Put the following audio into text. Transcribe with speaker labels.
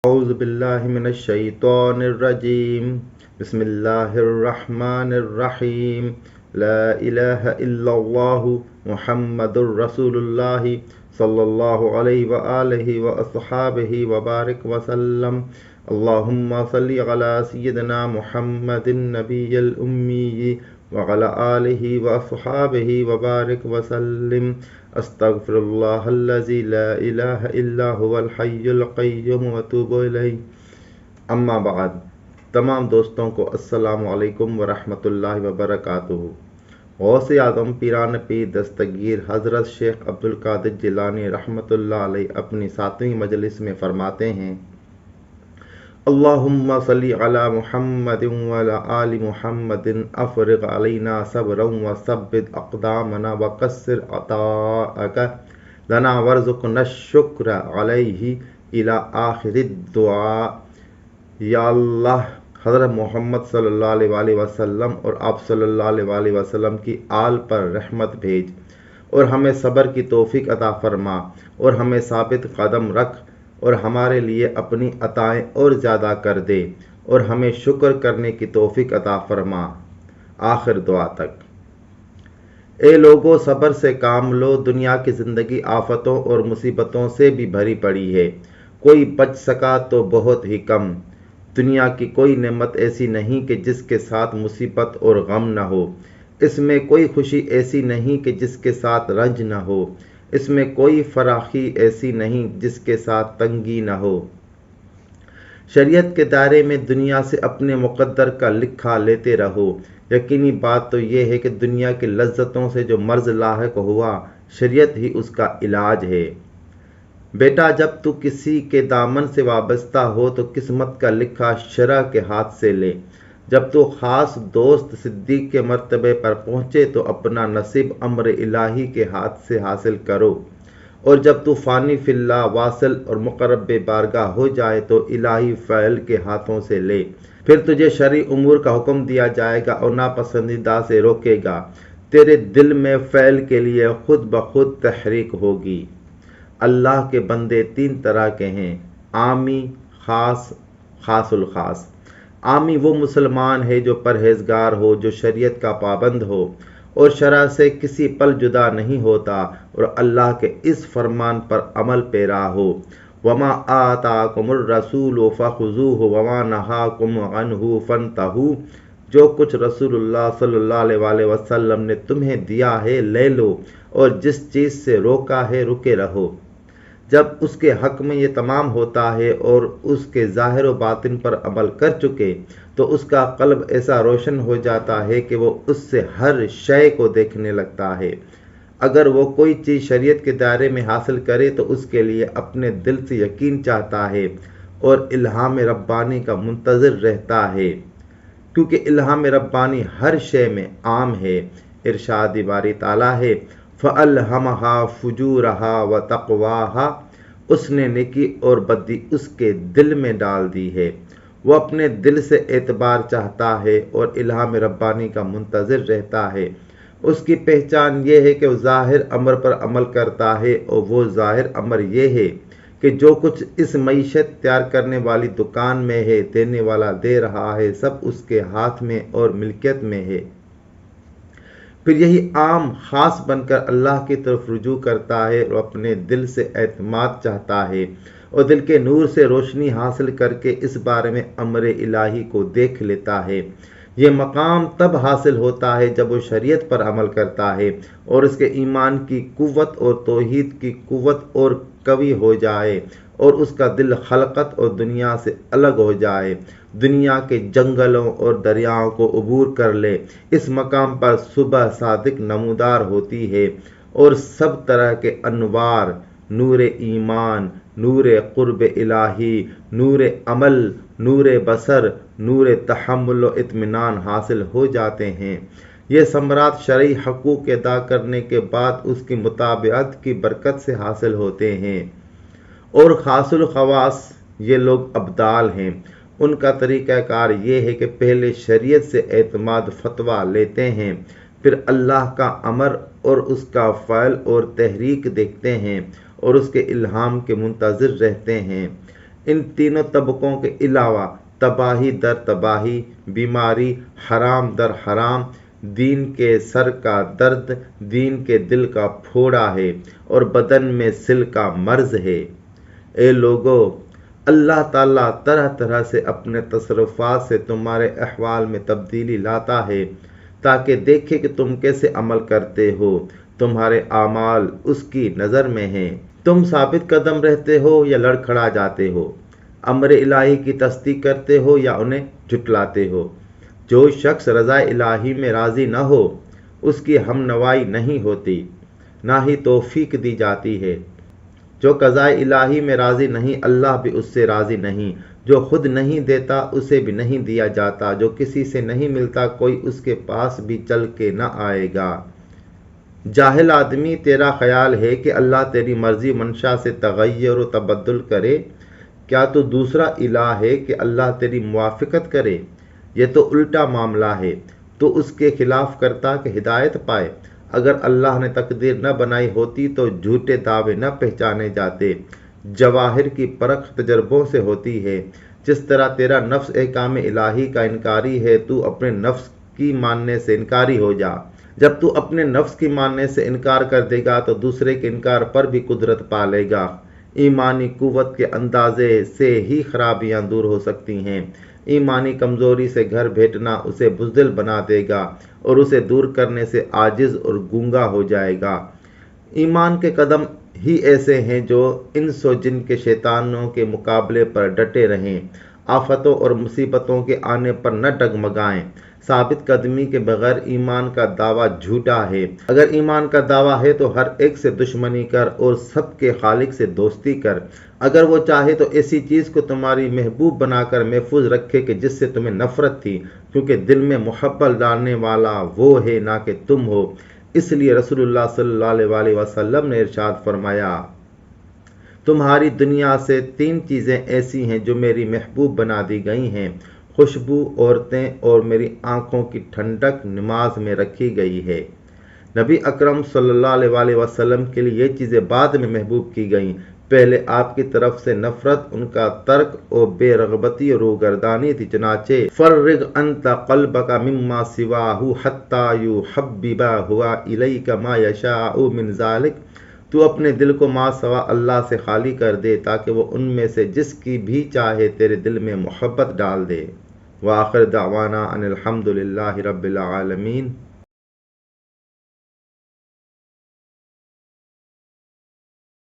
Speaker 1: أعوذ بالله من الشيطان الرجيم بسم الله الرحمن الرحيم لا إله إلا الله محمد رسول الله صلى الله عليه وآله وأصحابه وبارك وسلم اللهم صل على سيدنا محمد النبي الأمي وعلى آله وأصحابه وبارك وسلم استغفر الله الذي لا إله إلا هو الحي القيوم وأتوب إليه اما بعد تمام دوستوں کو السلام علیکم ورحمۃ اللہ وبرکاتہ۔ غوث اعظم پیران پیر دستگیر حضرت شیخ عبدالقادر جیلانی رحمۃ اللہ علیہ اپنی 7ویں مجلس میں فرماتے ہیں: اللہم صلی علی محمد وعلی آل محمد افرغ علینا صبرا وثبت اقدامنا وکسر عطاءک لنا وارزقنا الشکر علیہ الی آخر الدعاء۔ یا اللہ، حضرت محمد صلی اللہ علیہ وآلہ وسلم اور آپ صلی اللہ علیہ وآلہ وسلم کی آل پر رحمت بھیج اور ہمیں صبر کی توفیق عطا فرما اور ہمیں ثابت قدم رکھ اور ہمارے لیے اپنی عطائیں اور زیادہ کر دے اور ہمیں شکر کرنے کی توفیق عطا فرما، آخر دعا تک۔ اے لوگو، صبر سے کام لو، دنیا کی زندگی آفتوں اور مصیبتوں سے بھی بھری پڑی ہے، کوئی بچ سکا تو بہت ہی کم۔ دنیا کی کوئی نعمت ایسی نہیں کہ جس کے ساتھ مصیبت اور غم نہ ہو، اس میں کوئی خوشی ایسی نہیں کہ جس کے ساتھ رنج نہ ہو، اس میں کوئی فراخی ایسی نہیں جس کے ساتھ تنگی نہ ہو۔ شریعت کے دائرے میں دنیا سے اپنے مقدر کا لکھا لیتے رہو۔ یقینی بات تو یہ ہے کہ دنیا کی لذتوں سے جو مرض لاحق ہوا، شریعت ہی اس کا علاج ہے۔ بیٹا، جب تو کسی کے دامن سے وابستہ ہو تو قسمت کا لکھا شرع کے ہاتھ سے لے۔ جب تو خاص دوست صدیق کے مرتبے پر پہنچے تو اپنا نصیب امر الہی کے ہاتھ سے حاصل کرو، اور جب تو فانی فی اللہ واصل اور مقرب بارگاہ ہو جائے تو الہی فعل کے ہاتھوں سے لے۔ پھر تجھے شرعی امور کا حکم دیا جائے گا اور ناپسندیدہ سے روکے گا۔ تیرے دل میں فعل کے لیے خود بخود تحریک ہوگی۔ اللہ کے بندے 3 طرح کے ہیں: عامی، خاص، خاص الخاص۔ عامی وہ مسلمان ہے جو پرہیزگار ہو، جو شریعت کا پابند ہو اور شرع سے کسی پل جدا نہیں ہوتا اور اللہ کے اس فرمان پر عمل پیرا ہو: وما آتاکم الرسول فخذوہ وما نہاکم عنہ فانتہوا۔ جو کچھ رسول اللہ صلی اللہ علیہ وآلہ وسلم نے تمہیں دیا ہے لے لو، اور جس چیز سے روکا ہے رکے رہو۔ جب اس کے حق میں یہ تمام ہوتا ہے اور اس کے ظاہر و باطن پر عمل کر چکے تو اس کا قلب ایسا روشن ہو جاتا ہے کہ وہ اس سے ہر شے کو دیکھنے لگتا ہے۔ اگر وہ کوئی چیز شریعت کے دائرے میں حاصل کرے تو اس کے لیے اپنے دل سے یقین چاہتا ہے اور الہام ربانی کا منتظر رہتا ہے، کیونکہ الہام ربانی ہر شے میں عام ہے۔ ارشاد باری تعالیٰ ہے: فَأَلْهَمَهَا فُجُورَهَا وَتَقْوَاهَا۔ اس نے نیکی اور بدی اس کے دل میں ڈال دی ہے۔ وہ اپنے دل سے اعتبار چاہتا ہے اور الہام ربانی کا منتظر رہتا ہے۔ اس کی پہچان یہ ہے کہ وہ ظاہر امر پر عمل کرتا ہے، اور وہ ظاہر امر یہ ہے کہ جو کچھ اس معیشت تیار کرنے والی دکان میں ہے، دینے والا دے رہا ہے، سب اس کے ہاتھ میں اور ملکیت میں ہے۔ پھر یہی عام خاص بن کر اللہ کی طرف رجوع کرتا ہے اور اپنے دل سے اعتماد چاہتا ہے اور دل کے نور سے روشنی حاصل کر کے اس بارے میں امر الہی کو دیکھ لیتا ہے۔ یہ مقام تب حاصل ہوتا ہے جب وہ شریعت پر عمل کرتا ہے اور اس کے ایمان کی قوت اور توحید کی قوت اور قوی ہو جائے اور اس کا دل خلقت اور دنیا سے الگ ہو جائے، دنیا کے جنگلوں اور دریاؤں کو عبور کر لے۔ اس مقام پر صبح صادق نمودار ہوتی ہے اور سب طرح کے انوار، نور ایمان، نور قرب الہی، نور عمل، نور بصر، نور تحمل و اطمینان حاصل ہو جاتے ہیں۔ یہ ثمرات شرعی حقوق ادا کرنے کے بعد اس کی مطابعت کی برکت سے حاصل ہوتے ہیں۔ اور خاص الخواص یہ لوگ ابدال ہیں۔ ان کا طریقہ کار یہ ہے کہ پہلے شریعت سے اعتماد فتویٰ لیتے ہیں، پھر اللہ کا امر اور اس کا فعل اور تحریک دیکھتے ہیں اور اس کے الہام کے منتظر رہتے ہیں۔ ان تینوں طبقوں کے علاوہ تباہی در تباہی، بیماری، حرام در حرام، دین کے سر کا درد، دین کے دل کا پھوڑا ہے اور بدن میں سل کا مرض ہے۔ اے لوگو، اللہ تعالیٰ طرح طرح سے اپنے تصرفات سے تمہارے احوال میں تبدیلی لاتا ہے تاکہ دیکھے کہ تم کیسے عمل کرتے ہو۔ تمہارے اعمال اس کی نظر میں ہیں۔ تم ثابت قدم رہتے ہو یا لڑکھڑا جاتے ہو، امر الہی کی تصدیق کرتے ہو یا انہیں جھٹلاتے ہو۔ جو شخص رضا الہی میں راضی نہ ہو اس کی ہم نوائی نہیں ہوتی، نہ ہی توفیق دی جاتی ہے۔ جو قضاء الہی میں راضی نہیں اللہ بھی اس سے راضی نہیں۔ جو خود نہیں دیتا اسے بھی نہیں دیا جاتا، جو کسی سے نہیں ملتا کوئی اس کے پاس بھی چل کے نہ آئے گا۔ جاہل آدمی، تیرا خیال ہے کہ اللہ تیری مرضی منشا سے تغیر و تبدل کرے؟ کیا تو دوسرا الہ ہے کہ اللہ تیری موافقت کرے؟ یہ تو الٹا معاملہ ہے۔ تو اس کے خلاف کرتا کہ ہدایت پائے۔ اگر اللہ نے تقدیر نہ بنائی ہوتی تو جھوٹے دعوے نہ پہچانے جاتے۔ جواہر کی پرکھ تجربوں سے ہوتی ہے۔ جس طرح تیرا نفس احکام الہی کا انکاری ہے، تو اپنے نفس کی ماننے سے انکاری ہو جا۔ جب تو اپنے نفس کی ماننے سے انکار کر دے گا تو دوسرے کے انکار پر بھی قدرت پا لے گا۔ ایمانی قوت کے اندازے سے ہی خرابیاں دور ہو سکتی ہیں۔ ایمانی کمزوری سے گھر بھیٹنا اسے بزدل بنا دے گا اور اسے دور کرنے سے عاجز اور گونگا ہو جائے گا۔ ایمان کے قدم ہی ایسے ہیں جو انس و جن کے شیطانوں کے مقابلے پر ڈٹے رہیں، آفتوں اور مصیبتوں کے آنے پر نہ ڈگمگائیں۔ ثابت قدمی کے بغیر ایمان کا دعویٰ جھوٹا ہے۔ اگر ایمان کا دعویٰ ہے تو ہر ایک سے دشمنی کر اور سب کے خالق سے دوستی کر۔ اگر وہ چاہے تو ایسی چیز کو تمہاری محبوب بنا کر محفوظ رکھے کہ جس سے تمہیں نفرت تھی، کیونکہ دل میں محبت ڈالنے والا وہ ہے نہ کہ تم ہو۔ اس لیے رسول اللہ صلی اللہ علیہ وسلم نے ارشاد فرمایا، تمہاری دنیا سے 3 چیزیں ایسی ہیں جو میری محبوب بنا دی گئی ہیں: خوشبو، عورتیں اور میری آنکھوں کی ٹھنڈک نماز میں رکھی گئی ہے۔ نبی اکرم صلی اللہ علیہ وسلم کے لیے یہ چیزیں بعد میں محبوب کی گئیں۔ پہلے آپ کی طرف سے نفرت، ان کا ترک اور بے رغبتی اور روگردانی تھی، چنانچہ فرغ انت قلبک مما سواہ حتی یحبب ہوا الیک ما یشاء من ذلک۔ تو اپنے دل کو ما سوا اللہ سے خالی کر دے تاکہ وہ ان میں سے جس کی بھی چاہے تیرے دل میں محبت ڈال دے۔ وآخر دعوانا ان الحمد للہ رب العالمین۔